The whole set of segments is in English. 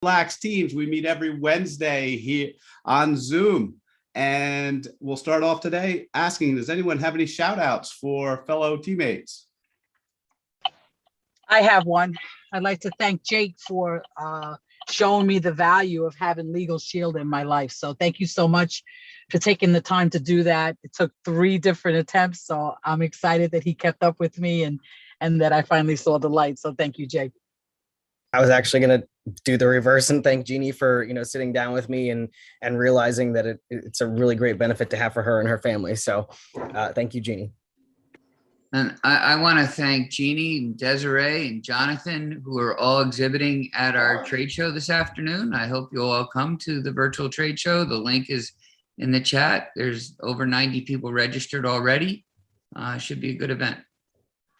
Relax Teams. We meet every Wednesday here on Zoom. And we'll start off today asking, does anyone have any shout outs for fellow teammates? I have one. I'd like to thank Jake for showing me the value of having Legal Shield in my life. So thank you so much for taking the time to do that. It took 3 different attempts. So I'm excited that he kept up with me and that I finally saw the light. So thank you, Jake. I was actually going to do the reverse and thank Jeannie for, sitting down with me and realizing that it's a really great benefit to have for her and her family. So thank you, Jeannie. And I want to thank Jeannie and Desiree and Jonathan, who are all exhibiting at our trade show this afternoon. I hope you'll all come to the virtual trade show. The link is in the chat. There's over 90 people registered already. Should be a good event.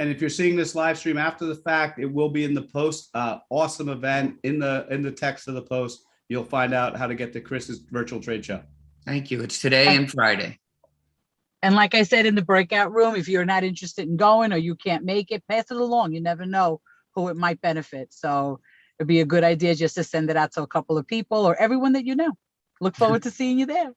And if you're seeing this live stream after the fact, it will be in the post. Awesome event in the text of the post. You'll find out how to get to Chris's virtual trade show. Thank you. It's today and Friday. And like I said in the breakout room, if you're not interested in going or you can't make it, pass it along. You never know who it might benefit. So it'd be a good idea just to send it out to a couple of people or everyone that you know. Look forward to seeing you there.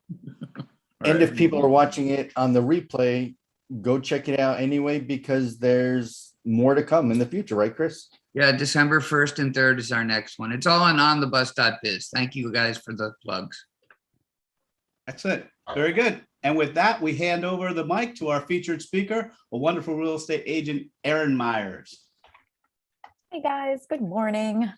And if people are watching it on the replay, go check it out anyway, because there's more to come in the future, right, Chris? Yeah, December 1st and 3rd is our next one. It's all on onthebus.biz. Thank you guys for the plugs. That's it. Very good. And with that, we hand over the mic to our featured speaker, a wonderful real estate agent, Erin Myers. Hey guys, good morning.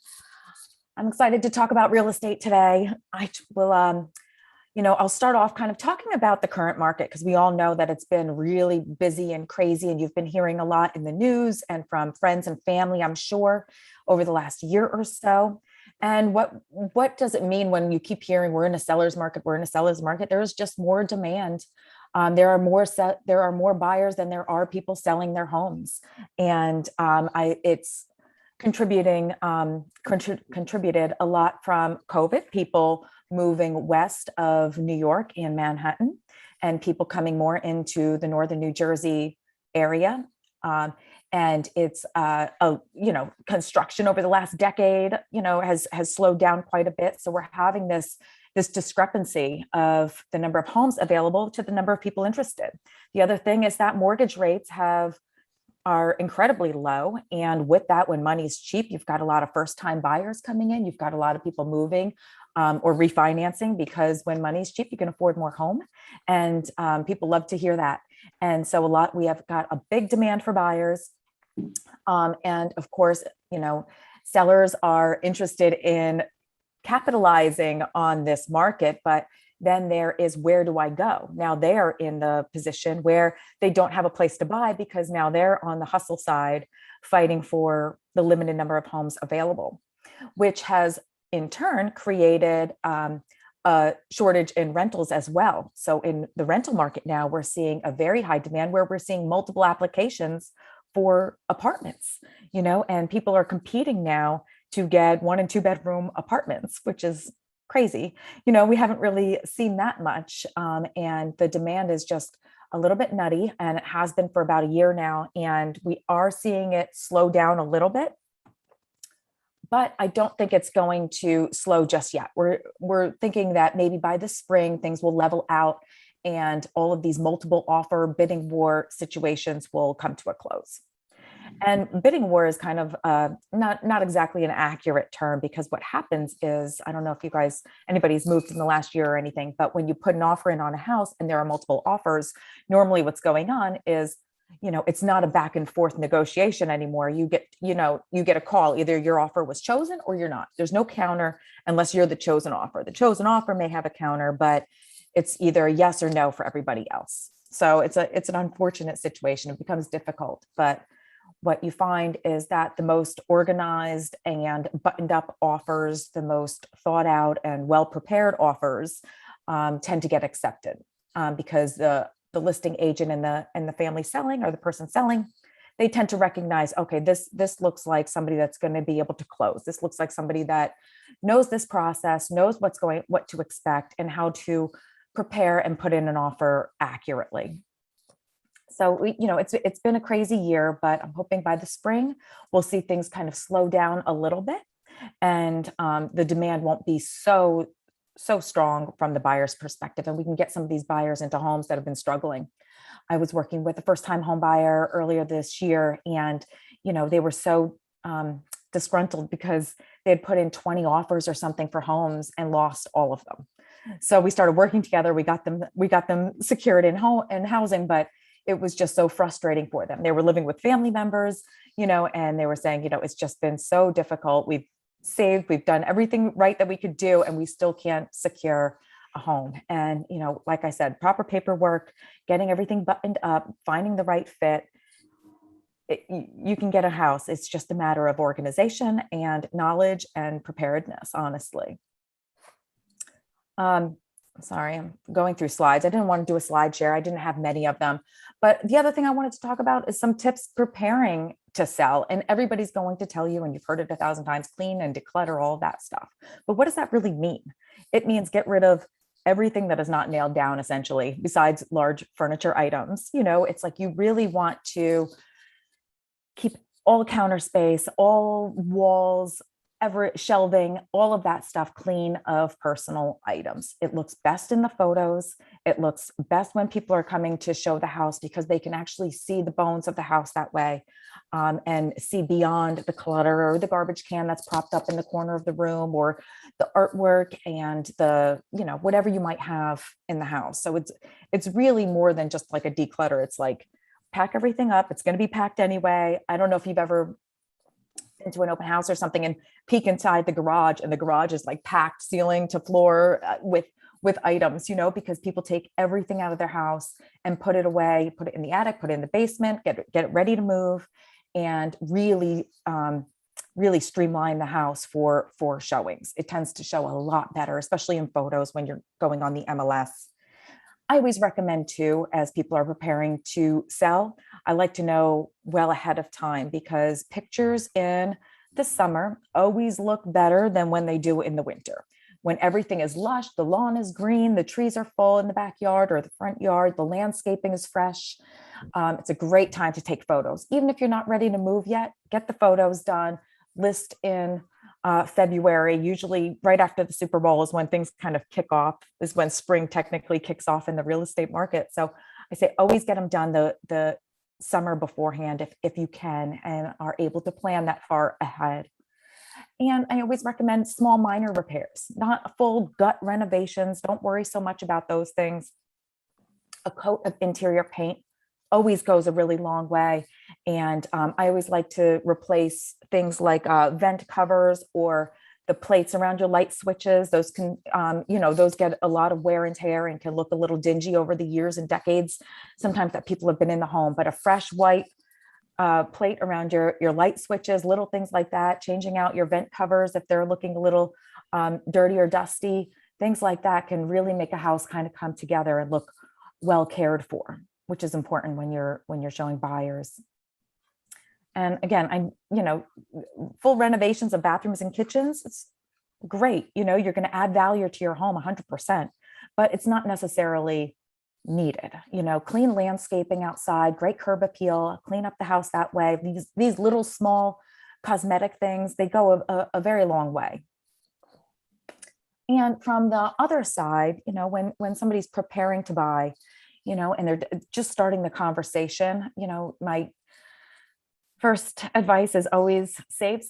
I'm excited to talk about real estate today. I will, I'll start off kind of talking about the current market, because we all know that it's been really busy and crazy, and you've been hearing a lot in the news and from friends and family, I'm sure, over the last year or so. And what does it mean when you keep hearing we're in a seller's market, we're in a seller's market? There is just more demand. There are more buyers than there are people selling their homes. And it's contributed a lot from COVID, people moving west of New York and Manhattan, and people coming more into the northern New Jersey area. And it's, construction over the last decade, has slowed down quite a bit. So we're having this discrepancy of the number of homes available to the number of people interested. The other thing is that mortgage rates are incredibly low. And with that, when money's cheap, you've got a lot of first-time buyers coming in. You've got a lot of people moving or refinancing, because when money's cheap, you can afford more home. And people love to hear that. And so we have got a big demand for buyers. And of course, sellers are interested in capitalizing on this market, but then there is, where do I go? Now they're in the position where they don't have a place to buy, because now they're on the hustle side fighting for the limited number of homes available, which has in turn created a shortage in rentals as well. So in the rental market now, we're seeing a very high demand where we're seeing multiple applications for apartments, and people are competing now to get 1 and 2 bedroom apartments, which is crazy. We haven't really seen that much. And the demand is just a little bit nutty, and it has been for about a year now. And we are seeing it slow down a little bit, but I don't think it's going to slow just yet. We're thinking that maybe by the spring, things will level out and all of these multiple offer bidding war situations will come to a close. And bidding war is kind of not exactly an accurate term, because what happens is, I don't know if anybody's moved in the last year or anything, but when you put an offer in on a house and there are multiple offers, normally what's going on is, it's not a back and forth negotiation anymore. You get a call, either your offer was chosen or you're not. There's no counter unless you're the chosen offer. The chosen offer may have a counter, but it's either a yes or no for everybody else. So it's an unfortunate situation. It becomes difficult, but what you find is that the most organized and buttoned up offers, the most thought out and well-prepared offers tend to get accepted because the listing agent and the family selling, or the person selling, they tend to recognize, okay, this looks like somebody that's going to be able to close. This looks like somebody that knows this process, knows what to expect and how to prepare and put in an offer accurately. So it's been a crazy year, but I'm hoping by the spring we'll see things kind of slow down a little bit. And the demand won't be so strong from the buyer's perspective. And we can get some of these buyers into homes that have been struggling. I was working with a first-time home buyer earlier this year, and they were so disgruntled because they had put in 20 offers or something for homes and lost all of them. So we started working together. We got them secured in housing, but it was just so frustrating for them. They were living with family members, and they were saying, it's just been so difficult. We've saved, we've done everything right that we could do, and we still can't secure a home. And, like I said, proper paperwork, getting everything buttoned up, finding the right fit. You can get a house. It's just a matter of organization and knowledge and preparedness, honestly. Sorry, I'm going through slides. I didn't want to do a slide share. I didn't have many of them. But the other thing I wanted to talk about is some tips preparing to sell. And everybody's going to tell you, and you've heard it 1,000 times, clean and declutter, all that stuff. But what does that really mean? It means get rid of everything that is not nailed down, essentially, besides large furniture items. It's like you really want to keep all counter space, all walls, shelving, all of that stuff clean of personal items. It looks best in the photos. It looks best when people are coming to show the house because they can actually see the bones of the house that way, and see beyond the clutter or the garbage can that's propped up in the corner of the room, or the artwork and the, whatever you might have in the house. So it's really more than just like a declutter. It's like, pack everything up. It's going to be packed anyway. I don't know if you've ever into an open house or something and peek inside the garage, and the garage is like packed ceiling to floor with items, because people take everything out of their house and put it away, put it in the attic, put it in the basement, get it ready to move, and really streamline the house for showings. It tends to show a lot better, especially in photos when you're going on the MLS. I always recommend too, as people are preparing to sell, I like to know well ahead of time, because pictures in the summer always look better than when they do in the winter. When everything is lush, the lawn is green, the trees are full in the backyard or the front yard, the landscaping is fresh. It's a great time to take photos. Even if you're not ready to move yet, get the photos done, list in February, usually right after the Super Bowl is when things kind of kick off, is when spring technically kicks off in the real estate market. So I say always get them done the summer beforehand if you can and are able to plan that far ahead. And I always recommend small minor repairs, not full gut renovations. Don't worry so much about those things. A coat of interior paint always goes a really long way. And I always like to replace things like vent covers or the plates around your light switches. Those can, those get a lot of wear and tear and can look a little dingy over the years and decades, sometimes that people have been in the home. But a fresh white plate around your light switches, little things like that, changing out your vent covers if they're looking a little dirty or dusty, things like that can really make a house kind of come together and look well cared for, which is important when you're showing buyers. And again, full renovations of bathrooms and kitchens, it's great. You're going to add value to your home 100%, but it's not necessarily needed. Clean landscaping outside, great curb appeal, clean up the house that way. These little small cosmetic things, they go a very long way. And from the other side, when somebody's preparing to buy, and they're just starting the conversation, my first advice is always save.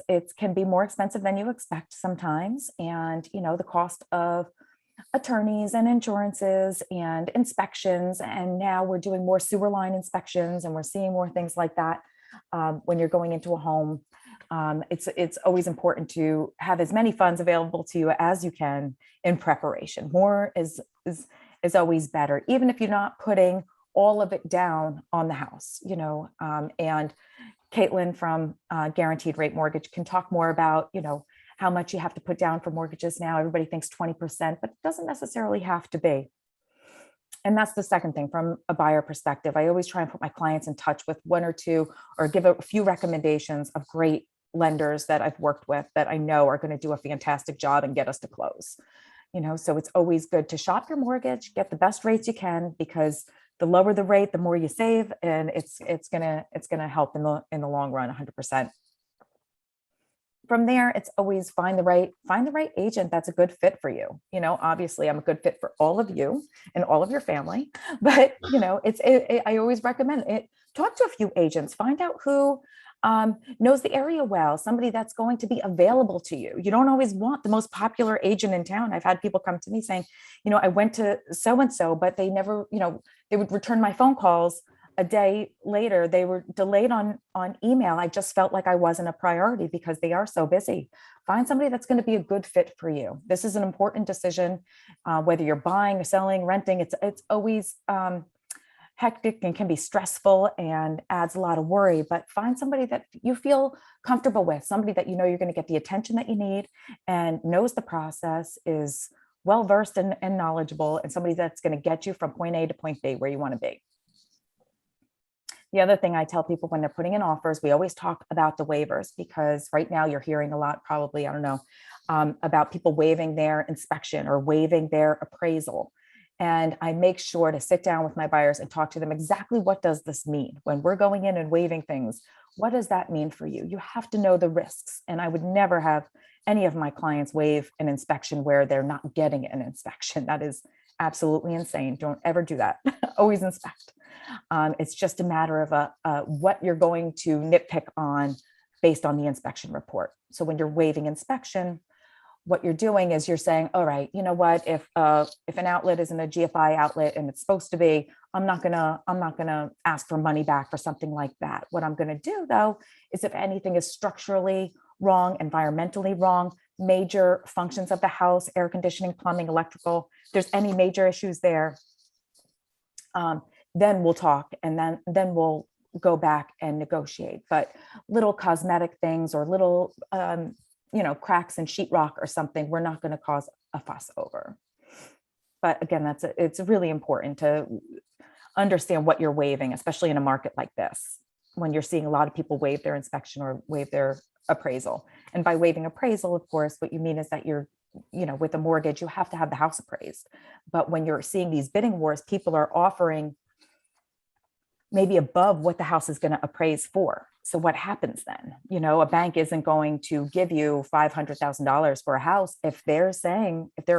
It can be more expensive than you expect sometimes. And, the cost of attorneys and insurances and inspections. And now we're doing more sewer line inspections and we're seeing more things like that. When you're going into a home, it's always important to have as many funds available to you as you can in preparation. More is always better, even if you're not putting all of it down on the house, and Caitlin from Guaranteed Rate Mortgage can talk more about, how much you have to put down for mortgages now. Everybody thinks 20%, but it doesn't necessarily have to be. And that's the second thing from a buyer perspective. I always try and put my clients in touch with one or two, or give a few recommendations of great lenders that I've worked with that I know are going to do a fantastic job and get us to close. So it's always good to shop your mortgage, get the best rates you can, because the lower the rate, the more you save, and it's gonna help in the long run, 100%. from there, it's always find the right agent that's a good fit for you. Obviously I'm a good fit for all of you and all of your family, but I always recommend it. Talk to a few agents, find out who knows the area well, somebody that's going to be available to you. You don't always want the most popular agent in town. I've had people come to me saying, I went to so-and-so, but they never, they would return my phone calls a day later. They were delayed on email. I just felt like I wasn't a priority because they are so busy. Find somebody that's going to be a good fit for you. This is an important decision, whether you're buying or selling, renting. It's always hectic and can be stressful and adds a lot of worry, but find somebody that you feel comfortable with, somebody that you're going to get the attention that you need and knows the process, is well-versed and knowledgeable, and somebody that's going to get you from point A to point B where you want to be. The other thing I tell people when they're putting in offers, we always talk about the waivers, because right now you're hearing a lot, probably, I don't know, about people waiving their inspection or waiving their appraisal. And I make sure to sit down with my buyers and talk to them exactly, what does this mean? When we're going in and waiving things, what does that mean for you? You have to know the risks. And I would never have any of my clients waive an inspection where they're not getting an inspection. That is absolutely insane. Don't ever do that. Always inspect. It's just a matter of what you're going to nitpick on based on the inspection report. So when you're waiving inspection, what you're doing is you're saying, all right, you know what, if an outlet isn't a GFI outlet and it's supposed to be, I'm not gonna ask for money back for something like that. What I'm gonna do though, is if anything is structurally wrong, environmentally wrong, major functions of the house, air conditioning, plumbing, electrical, there's any major issues there, then we'll talk, and then we'll go back and negotiate. But little cosmetic things or little cracks in sheetrock or something, we're not going to cause a fuss over. But again, it's really important to understand what you're waiving, especially in a market like this, when you're seeing a lot of people waive their inspection or waive their appraisal. And by waiving appraisal, of course, what you mean is that you're, with a mortgage, you have to have the house appraised. But when you're seeing these bidding wars, people are offering maybe above what the house is going to appraise for. So what happens then? A bank isn't going to give you $500,000 for a house if their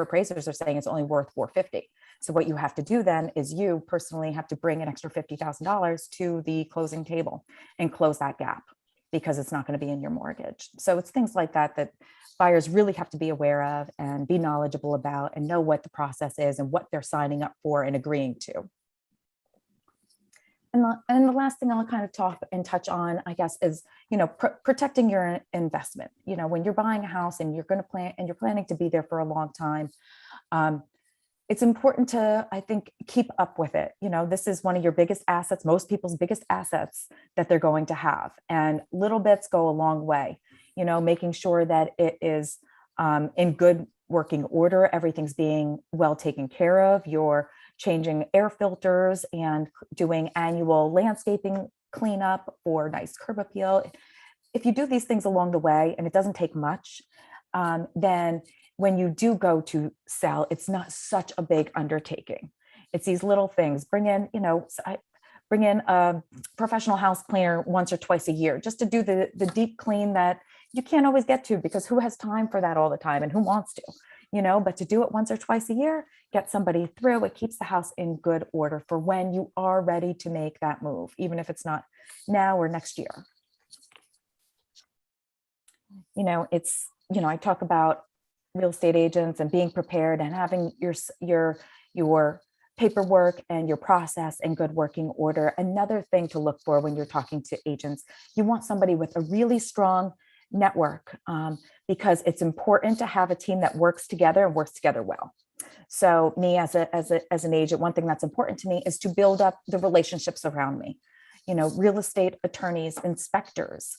appraisers are saying it's only worth $450,000. So what you have to do then is you personally have to bring an extra $50,000 to the closing table and close that gap, because it's not going to be in your mortgage. So it's things like that that buyers really have to be aware of and be knowledgeable about, and know what the process is and what they're signing up for and agreeing to. And the last thing I'll kind of talk and touch on, I guess, is, protecting your investment. When you're buying a house and you're planning to be there for a long time, it's important to, I think, keep up with it. This is one of your biggest assets, most people's biggest assets that they're going to have. And little bits go a long way, making sure that it is in good working order, everything's being well taken care of. You're changing air filters and doing annual landscaping cleanup or nice curb appeal. If you do these things along the way, and it doesn't take much, then when you do go to sell, it's not such a big undertaking. It's these little things. Bring in a professional house cleaner once or twice a year, just to do the deep clean that you can't always get to, because who has time for that all the time, and who wants to? But to do it once or twice a year, get somebody through, it keeps the house in good order for when you are ready to make that move, even if it's not now or next year. I talk about real estate agents and being prepared and having your paperwork and your process in good working order. Another thing to look for when you're talking to agents, you want somebody with a really strong network, because it's important to have a team that works together and works together well. So me as an agent, one thing that's important to me is to build up the relationships around me. Real estate attorneys, inspectors,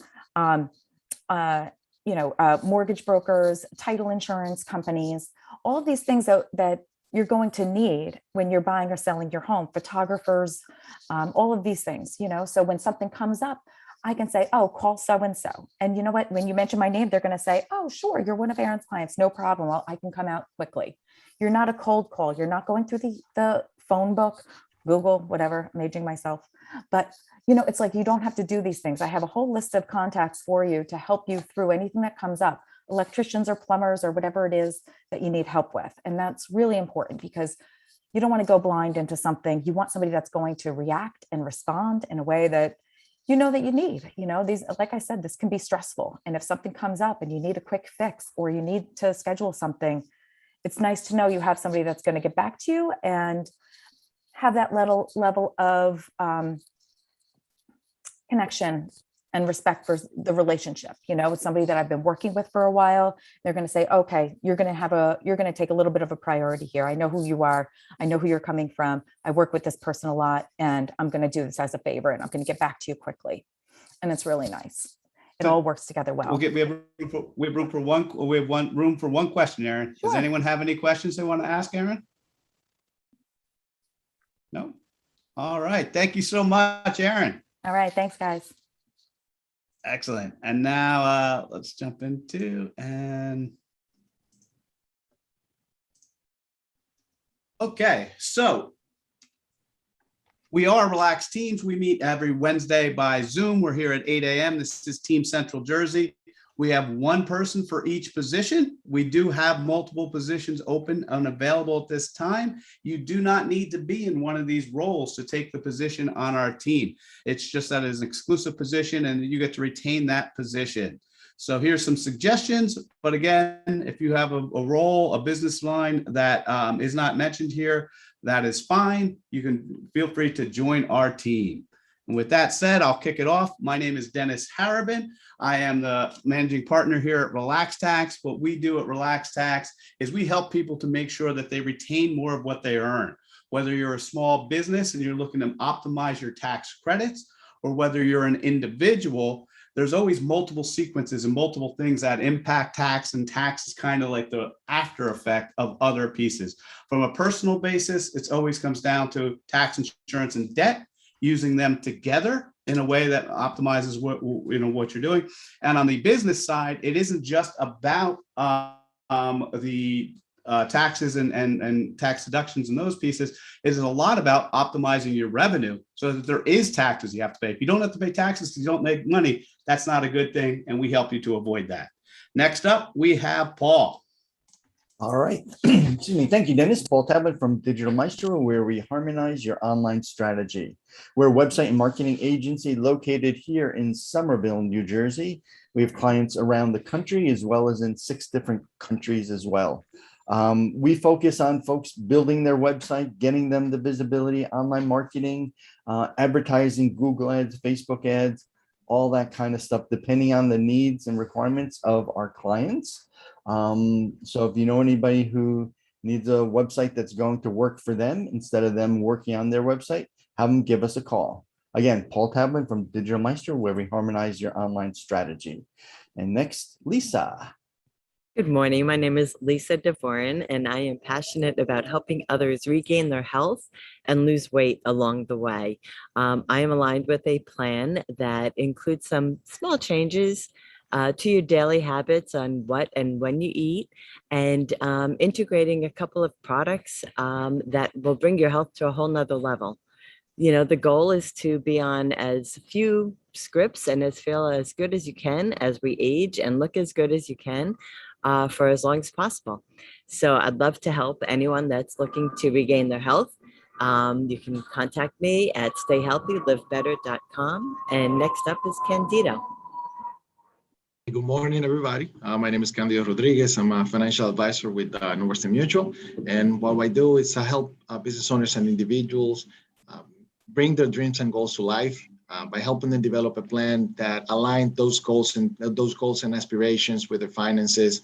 mortgage brokers, title insurance companies, all of these things that you're going to need when you're buying or selling your home, photographers, all of these things, so when something comes up, I can say, oh, call so-and-so. And you know what, when you mention my name, they're going to say, oh, sure, you're one of Aaron's clients. No problem. Well, I can come out quickly. You're not a cold call. You're not going through the phone book Google, whatever, I'm aging myself. But, you know, it's like, you don't have to do these things. I have a whole list of contacts for you to help you through anything that comes up, electricians or plumbers or whatever it is that you need help with. And that's really important because you don't want to go blind into something. You want somebody that's going to react and respond in a way that you know that you need. You know, these, like I said, this can be stressful. And if something comes up and you need a quick fix or you need to schedule something, it's nice to know you have somebody that's going to get back to you and have that level of connection and respect for the relationship. You know, it's somebody that I've been working with for a while. They're going to say, okay, you're going to take a little bit of a priority here. I know who you are. I know who you're coming from. I work with this person a lot and I'm going to do this as a favor and I'm going to get back to you quickly. And it's really nice. It all works together well. We have room for one question, Aaron. Sure. Does anyone have any questions they want to ask Aaron? No? All right. Thank you so much, Aaron. All right. Thanks, guys. Excellent. And now let's jump into okay, so we are Relaxed Teams. We meet every Wednesday by Zoom. We're here at 8 a.m. This is Team Central Jersey. We have one person for each position. We do have multiple positions open and available at this time. You do not need to be in one of these roles to take the position on our team. It's just that it's an exclusive position and you get to retain that position. So here's some suggestions. But again, if you have a role, a business line that is not mentioned here, that is fine. You can feel free to join our team. And with that said, I'll kick it off. My name is Dennis Harabin. I am the managing partner here at Relax Tax. What we do at Relax Tax is we help people to make sure that they retain more of what they earn. Whether you're a small business and you're looking to optimize your tax credits, or whether you're an individual, there's always multiple sequences and multiple things that impact tax, and tax is kind of like the after effect of other pieces. From a personal basis, it always comes down to tax, insurance, and debt, using them together in a way that optimizes what you're doing. And on the business side, it isn't just about the taxes and tax deductions and those pieces. It is a lot about optimizing your revenue so that there is taxes you have to pay. If you don't have to pay taxes because you don't make money, that's not a good thing, and we help you to avoid that. Next up, we have Paul. All right. Excuse me. Thank you, Dennis. Paul Tablet from Digital Maestro, where we harmonize your online strategy. We're a website and marketing agency located here in Somerville, New Jersey. We have clients around the country as well as in 6 different countries as well. We focus on folks building their website, getting them the visibility, online marketing, advertising, Google ads, Facebook ads, all that kind of stuff, depending on the needs and requirements of our clients. So if you know anybody who needs a website that's going to work for them instead of them working on their website, have them give us a call. Again, Paul Tablet from Digital Maestro, where we harmonize your online strategy. And next, Lisa. Good morning. My name is Lisa Devoran, and I am passionate about helping others regain their health and lose weight along the way. I am aligned with a plan that includes some small changes to your daily habits on what and when you eat, and integrating a couple of products that will bring your health to a whole nother level. You know, the goal is to be on as few scripts and feel as good as you can as we age and look as good as you can for as long as possible. So I'd love to help anyone that's looking to regain their health. You can contact me at stayhealthylivbetter.com. And next up is Candido. Good morning, everybody. My name is Candido Rodriguez. I'm a financial advisor with Northwestern Mutual. And what I do is help business owners and individuals bring their dreams and goals to life by helping them develop a plan that aligns those goals and aspirations with their finances.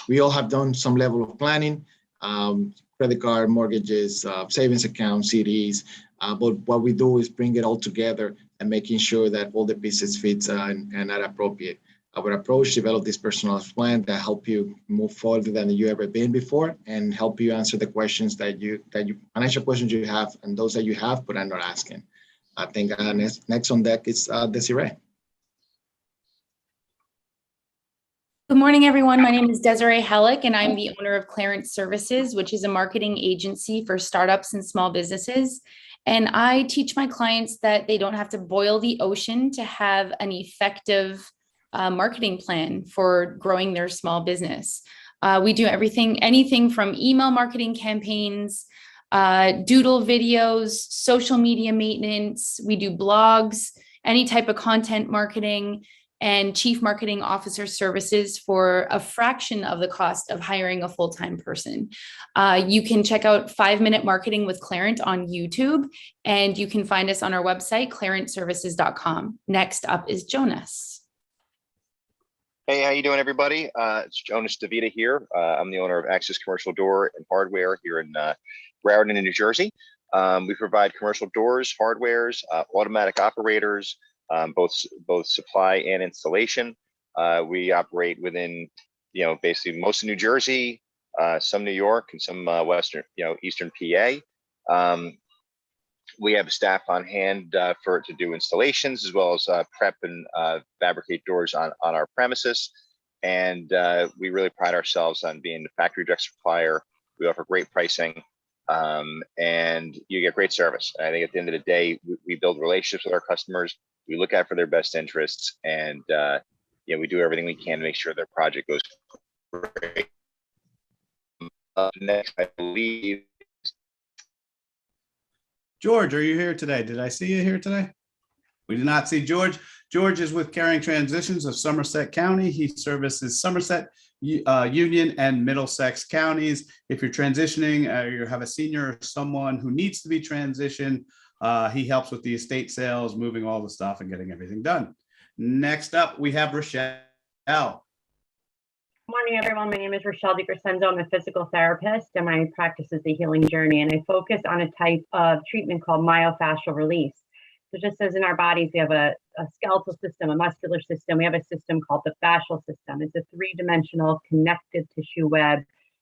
We all have done some level of planning, credit card, mortgages, savings accounts, CDs. But what we do is bring it all together and making sure that all the pieces fit and are appropriate. Our approach, develop this personalized plan that help you move further than you ever been before, and help you answer the questions that you financial questions you have and those that you have but are not asking. I think next on deck is Desiree. Good morning, everyone. My name is Desiree Helic, and I'm the owner of Clarence Services, which is a marketing agency for startups and small businesses. And I teach my clients that they don't have to boil the ocean to have an effective marketing plan for growing their small business. We do anything from email marketing campaigns, doodle videos, social media maintenance. We do blogs, any type of content marketing, and chief marketing officer services for a fraction of the cost of hiring a full-time person. You can check out 5-Minute Marketing with Clarence on YouTube, and you can find us on our website, clarenceservices.com. Next up is Jonas. Hey, how you doing, everybody? It's Jonas Davida here. I'm the owner of Access Commercial Door and Hardware here in Raritan, New Jersey. We provide commercial doors, hardwares, automatic operators, both supply and installation. We operate within, basically most of New Jersey, some New York, and some Eastern PA. We have staff on hand to do installations, as well as prep and fabricate doors on our premises. And we really pride ourselves on being the factory direct supplier. We offer great pricing, and you get great service. I think at the end of the day, we build relationships with our customers. We look out for their best interests, and we do everything we can to make sure their project goes great. Next, I believe. George, are you here today? Did I see you here today? We did not see George. George is with Caring Transitions of Somerset County. He services Somerset, Union, and Middlesex counties. If you're transitioning, you have a senior or someone who needs to be transitioned, he helps with the estate sales, moving all the stuff and getting everything done. Next up, we have Rochelle. Good morning, everyone. My name is Rochelle DiCrescenzo. I'm a physical therapist, and my practice is the Healing Journey, and I focus on a type of treatment called myofascial release. So just as in our bodies, we have a skeletal system, a muscular system, we have a system called the fascial system. It's a three-dimensional connective tissue web.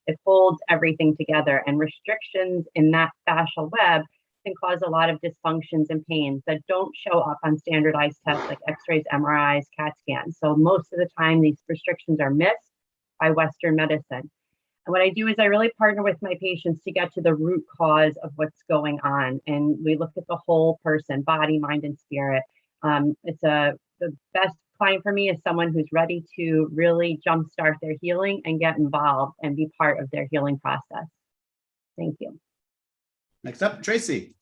It holds everything together, and restrictions in that fascial web can cause a lot of dysfunctions and pains that don't show up on standardized tests like x-rays, MRIs, CAT scans. So most of the time, these restrictions are missed by Western medicine. And what I do is I really partner with my patients to get to the root cause of what's going on. And we look at the whole person, body, mind, and spirit. The best client for me is someone who's ready to really jumpstart their healing and get involved and be part of their healing process. Thank you. Next up, Tracy.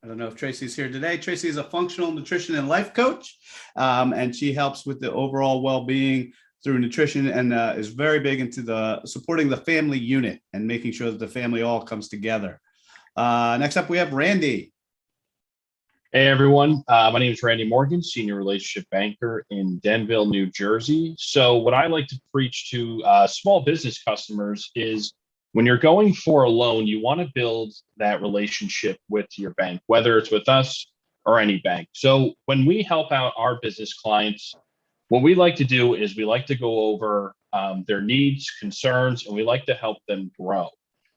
I don't know if Tracy's here today. Tracy is a functional nutrition and life coach, and she helps with the overall well-being through nutrition, and is very big into supporting the family unit and making sure that the family all comes together. Next up, we have Randy. Hey, everyone. My name is Randy Morgan, Senior Relationship Banker in Denville, New Jersey. So what I like to preach to small business customers is when you're going for a loan, you want to build that relationship with your bank, whether it's with us or any bank. So when we help out our business clients, what we like to do is we like to go over their needs, concerns, and we like to help them grow.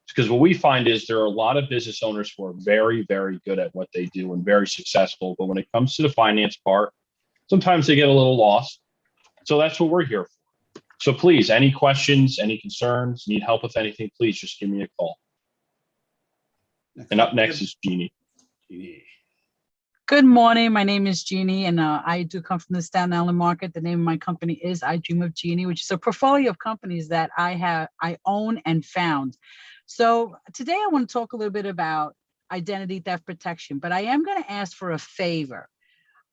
Because what we find is there are a lot of business owners who are very, very good at what they do and very successful. But when it comes to the finance part, sometimes they get a little lost. So that's what we're here for. So please, any questions, any concerns, need help with anything, please just give me a call. And up next is Jeannie. Good morning. My name is Jeannie, and I do come from the Staten Island market. The name of my company is I Dream of Jeannie, which is a portfolio of companies that I own and found. So today I want to talk a little bit about identity theft protection, but I am going to ask for a favor.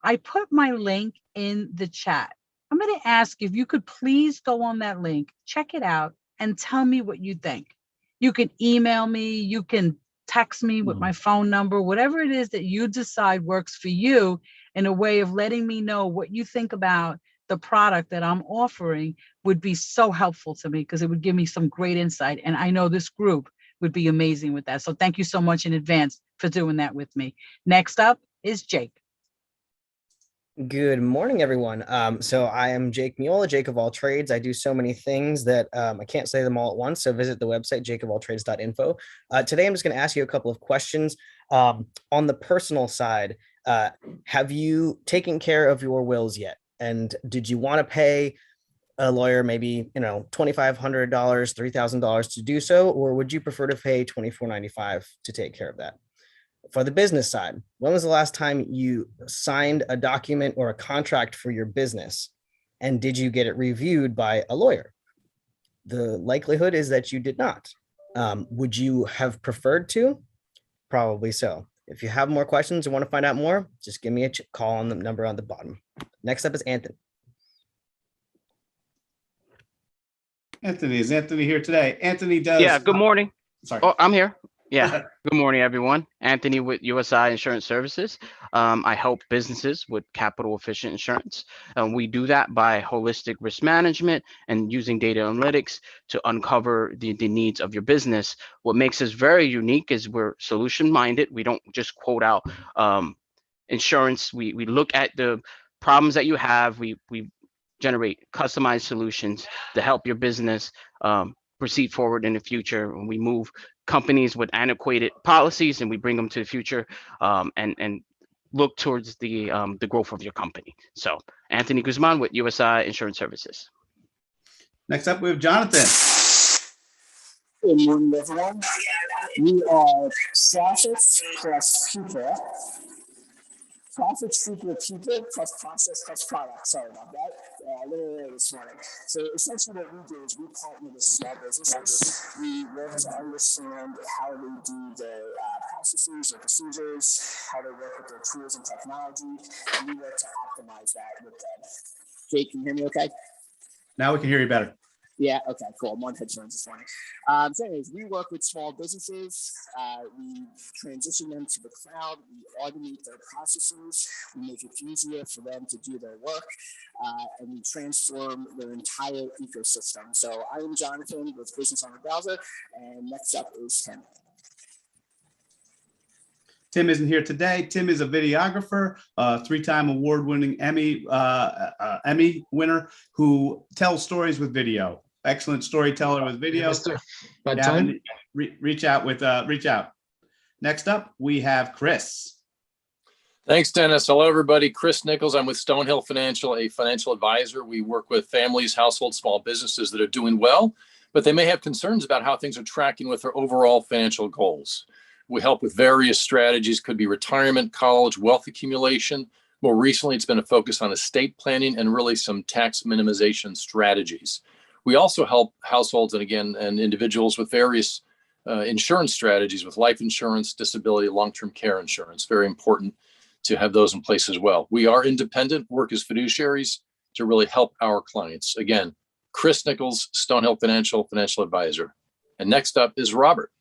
I put my link in the chat. I'm going to ask if you could please go on that link, check it out, and tell me what you think. You can email me, you can text me with my phone number, whatever it is that you decide works for you, in a way of letting me know what you think about the product that I'm offering would be so helpful to me, because it would give me some great insight. And I know this group would be amazing with that. So thank you so much in advance for doing that with me. Next up is Jake. Good morning, everyone. So I am Jake Miola, Jake of all trades. I do so many things that I can't say them all at once. So visit the website, jakeofalltrades.info. Today, I'm just going to ask you a couple of questions. On the personal side, have you taken care of your wills yet? And did you want to pay a lawyer maybe, $2,500, $3,000 to do so, or would you prefer to pay $24.95 to take care of that? For the business side, when was the last time you signed a document or a contract for your business? And did you get it reviewed by a lawyer? The likelihood is that you did not. Would you have preferred to? Probably so. If you have more questions or want to find out more, just give me a call on the number on the bottom. Next up is Anthony. Anthony, is Anthony here today? Anthony does. Yeah, good morning. Sorry. Oh, I'm here. Yeah, good morning, everyone. Anthony with USI Insurance Services. I help businesses with capital efficient insurance. We do that by holistic risk management and using data analytics to uncover the needs of your business. What makes us very unique is we're solution minded. We don't just quote out insurance. We look at the problems that you have. We generate customized solutions to help your business proceed forward in the future. And we move companies with antiquated policies and we bring them to the future and look towards the growth of your company. So Anthony Guzman with USI Insurance Services. Next up, we have Jonathan. Good morning, everyone. We are profits plus people. Profits equal people plus process plus product. Sorry about that. A little early this morning. So essentially what we do is we partner with small businesses. We work to understand how they do their processes or procedures, how they work with their tools and technology, and we work to optimize that with them. Jake, can you hear me okay? Now we can hear you better. Yeah, okay, cool. I'm on headphones this morning. So anyways, we work with small businesses. We transition them to the cloud. We automate their processes. We make it easier for them to do their work. And we transform their entire ecosystem. So I am Jonathan with Business on the Browser. And next up is Tim. Tim isn't here today. Tim is a videographer, three-time award-winning Emmy winner who tells stories with video. Excellent storyteller with video. Reach out. Next up, we have Chris. Thanks, Dennis. Hello, everybody. Chris Nichols. I'm with Stonehill Financial, a financial advisor. We work with families, households, small businesses that are doing well, but they may have concerns about how things are tracking with their overall financial goals. We help with various strategies, could be retirement, college, wealth accumulation. More recently, it's been a focus on estate planning and really some tax minimization strategies. We also help households and individuals with various insurance strategies with life insurance, disability, long-term care insurance. Very important to have those in place as well. We are independent, work as fiduciaries to really help our clients. Again, Chris Nichols, Stonehill Financial, financial advisor. And next up is Robert.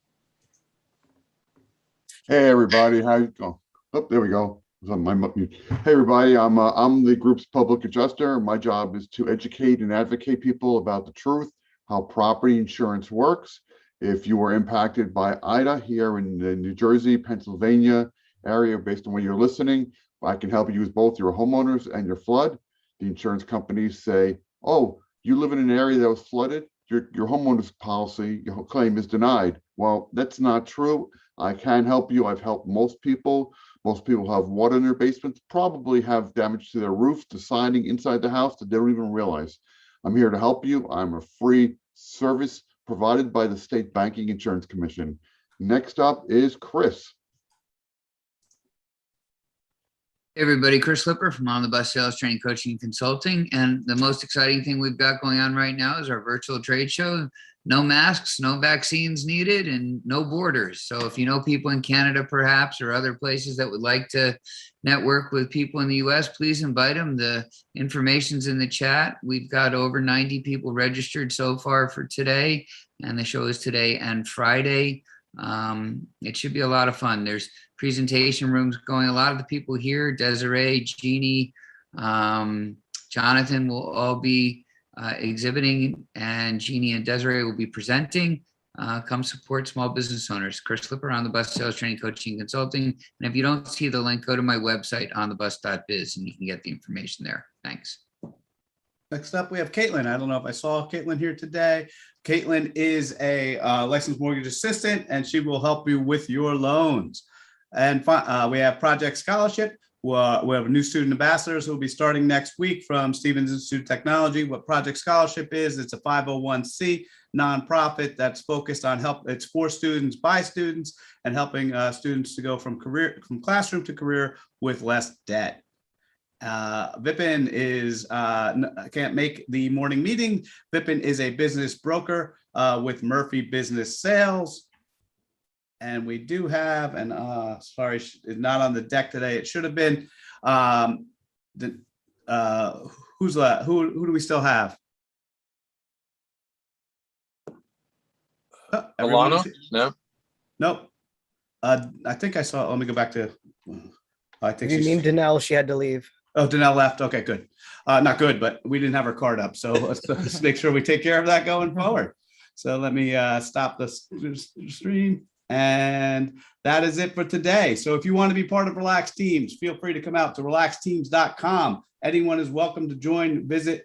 Hey everybody, how you going? Oh, there we go. Hey everybody, I'm the group's public adjuster. My job is to educate and advocate people about the truth, how property insurance works. If you were impacted by Ida here in the New Jersey, Pennsylvania area, based on where you're listening, I can help you with both your homeowners and your flood. The insurance companies say, oh, you live in an area that was flooded, your homeowner's policy, your claim is denied. Well, that's not true. I can help you. I've helped most people. Most people have water in their basements, probably have damage to their roof, to siding inside the house that they don't even realize. I'm here to help you. I'm a free service provided by the State Banking Insurance Commission. Next up is Chris. Hey everybody, Chris Lipper from On the Bus Sales Training, Coaching, and Consulting. And the most exciting thing we've got going on right now is our virtual trade show. No masks, no vaccines needed, and no borders. So if you know people in Canada, perhaps, or other places that would like to network with people in the US, please invite them. The information's in the chat. We've got over 90 people registered so far for today, and the show is today and Friday. It should be a lot of fun. There's presentation rooms going. A lot of the people here, Desiree, Jeannie, Jonathan will all be exhibiting, and Jeannie and Desiree will be presenting. Come support small business owners. Chris Lipper, On the Bus Sales Training, Coaching, and Consulting. And if you don't see the link, go to my website, onthebus.biz, and you can get the information there. Thanks. Next up, we have Caitlin. I don't know if I saw Caitlin here today. Caitlin is a licensed mortgage assistant, and she will help you with your loans. And we have Project Scholarship. we have new student ambassadors who will be starting next week from Stevens Institute of Technology. What Project Scholarship is, it's a 501c nonprofit that's focused on it's for students by students and helping students to go from classroom to career with less debt. Vipin is, I can't make the morning meeting. Vipin is a business broker with Murphy Business Sales. And we do have, and sorry, it's not on the deck today. It should have been. Who do we still have? Oh, Alana? No. Nope. I think I saw. Let me go back to. I think You mean Danelle? She had to leave. Oh, Danelle left. Okay, good. Not good, but we didn't have her card up. So let's make sure we take care of that going forward. So let me stop the stream. And that is it for today. So if you want to be part of Relax Teams, feel free to come out to relaxteams.com. Anyone is welcome to join, visit